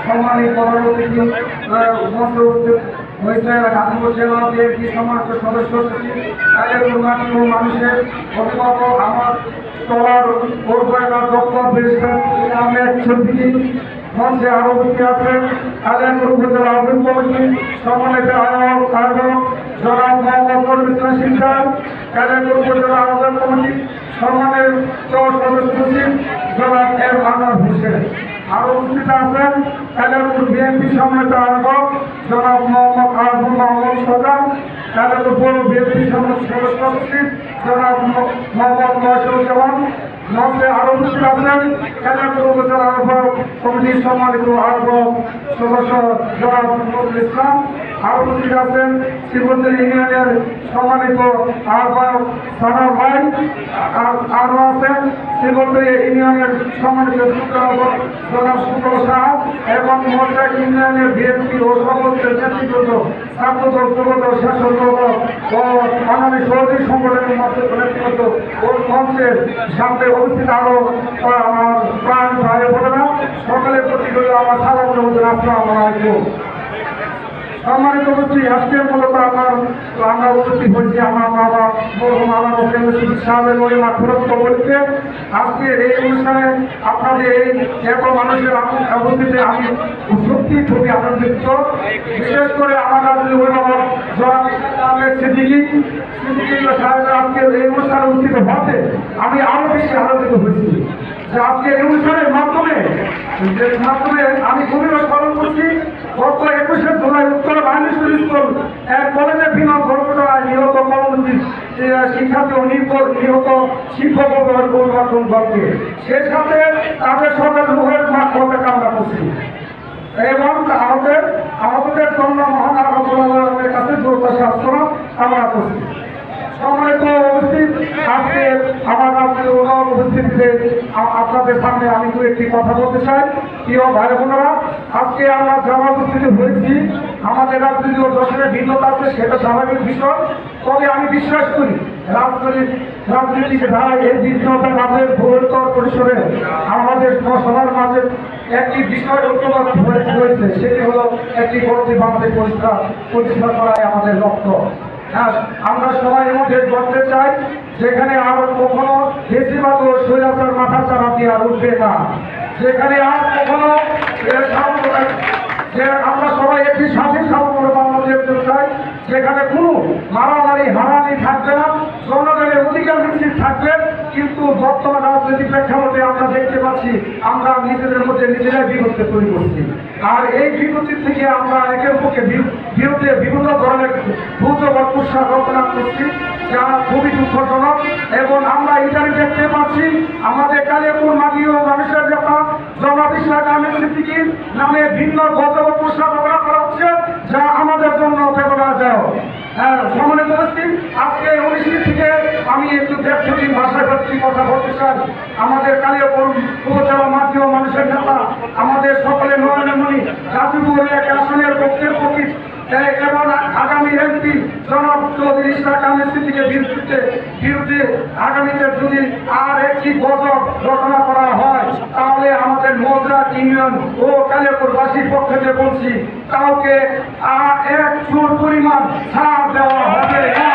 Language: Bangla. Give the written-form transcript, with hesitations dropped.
সম্মানিত পরবর্তী মঞ্চে উপস্থিত হয়েছে গাজীপুর জেলা বিএনপি সম্মানিত সদস্য সচিব মানুষের অভিভাবক আমার তলার ডক্টর আহমেদ চৌধুরী মঞ্চে আরো উপস্থিত আছেন কালিয়াকৈর উপজেলা আহ্বায়ক কমিটি সম্মানিত আয়োজক জনাব মোহাম্মদ ফজলুল ইসলাম শিকদার, কালিয়াকৈর উপজেলা আহ্বায়ক কমিটি সম্মানের সদস্য সচিব জনাব এর আনোয়ার হোসেন। আরো উপস্থিত আছেন কালিয়াকৈর বিএনপি সম্মানিত আয়োজক জনাব মোহাম্মদ আজম মোহাম্মদ সরকার, কালিয়াকৈর পৌর বিএনপি সম্মানিত সদস্য সচিব জনাব মোহাম্মদ মহেশুজ্জামান। মঞ্চে আরো উপস্থিত আছেন কালিয়াকৈর উপজেলা আহ্বায়ক কমিটির সম্মানিত আহ্বায়ক সদস্য জনাব নজরুল ইসলাম। আরো উপস্থিত আছেন শ্রীমন্দির ইউনিয়নের সম্মানিত আহ্বায়ক সানার ভাই। আরো আছেন শ্রীমন্দির ইউনিয়নের সম্মানিত জনাব সুতল শাহ এবং মৌজা ইউনিয়নের বিএনপি ও সমস্ত নেতৃত্ব ছাত্রদল যুবদল শাসক দল ও বাঙালি সহযোগী সংগঠনের নেতৃত্ব ও মঞ্চের সামনে উপস্থিত আরো আমার প্রাণ ভাই বোনেরা সকলের প্রতি আমার সালাম আসসালামু আলাইকুম। সম্মানিত উপস্থিত আজকের মূলত আমরা উপস্থিত হয়েছি আমার বাবা মরহুম আমার সাহেবের বলতে আজকে এই অনুষ্ঠানে আপনাদের এই এত মানুষের উপস্থিতিতে আমি সত্যি খুবই আনন্দিত। বিশেষ করে আমার রাজ্যের অভিভাবক জনাব সিদ্দিকী সাহেবের আজকে এই অনুষ্ঠানে উপস্থিত হতে আমি আরো বেশি আনন্দিত হয়েছি যে আজকে এই অনুষ্ঠানের মাধ্যমে আমি খুবই স্মরণ করছি গত 21শে জুলাই উত্তর বাহিনী স্কুল এক কলেজে বিমান দুর্ঘটনায় নিহত কর্মসূচি শিক্ষার্থী ও নিহত শিক্ষক দলকে সে সাথে তাদের সকল রুহের মাঠ করতে কামনা করছি এবং আমাদের জন্য মহান আল্লাহর কাছে দ্রুত শাস্ত্র কামনা করছি। সম্মানিত উপস্থিত আজকে আমার রাজ্যের উপস্থিতিতে আপনাদের সামনে আমি দু একটি কথা বলতে চাই। প্রিয় ভাই বোনেরা, আজকে আমরা যারা উপস্থিত হয়েছি আমাদের রাজনীতির দর্শনের ভিন্নতা আছে, সেটা স্বাভাবিক বিষয়। তবে আমি বিশ্বাস করি রাজনৈতিক ধারায় এই ভিন্নতার মাঝে বৃহত্তর পরিসরে আমাদের সবার মাঝে একটি বিষয় ঐক্যবদ্ধ হয়েছে, সেটি হলো একটি গণতন্ত্রী বাংলাদেশ প্রতিষ্ঠা করাই আমাদের লক্ষ্য। হ্যাঁ, আমরা সবাই মধ্যে করতে চাই যেখানে আর কখনো বেশিরভাগ স্বৈরাচার মাথা চারা দিয়ে আর উঠবে না, যেখানে আর কখনো যে আমরা সবাই একটি স্বাধীন সার্বভৌম বাংলাদেশ চাই, যেখানে কোনো মারামারি হারানি থাকবে না, জনগণের অধিকার নিশ্চিত থাকবে। কিন্তু বর্তমান রাজনৈতিক প্রেক্ষাপটে আমরা দেখতে পাচ্ছি আমরা নিজেদের মধ্যে নিজেরাই বিরুদ্ধে তৈরি করছি, আর এই বিরোধীর থেকে আমরা একের পক্ষে বিরুদ্ধে বিভিন্ন ধরনের গুজব কুৎসা রচনা করছি, যা খুবই দুঃখজনক। এবং আমরা এটাই দেখতে পাচ্ছি আমাদের কালিয়াকৈর মাগীয় মানুষের নেতা জনাব ইশরাক আহমেদ সিদ্দিকীর নামে ভিন্ন গজব কুৎসা রচনা করা হচ্ছে, যা আমাদের জন্য বেদনাদায়ক। সম্মানিত উপস্থিত, আজকে অনুষ্ঠান থেকে আমি একটু দেশপ্রেমিক ভাষায় কথা বলতে চাই। আমাদের কালিয়াকৈর উপজেলা মাগীয় মানুষের নেতা আমাদের সকলের নয়নমণি গাজীপুর এক আসনের পক্ষের প্রতীক এবং আগামী এমপি জনাব চৌধুরী ইশরাক আহমেদ সিদ্দিকীর বিরুদ্ধে আগামীতে যদি আর একটি গজব ঘটনা করা হয় তাহলে আমাদের মৌজা ইউনিয়ন ও কালিয়াকৈরবাসীর পক্ষ থেকে বলছি কাউকে এক চুল পরিমাণ ছাড় দেওয়া হবে না।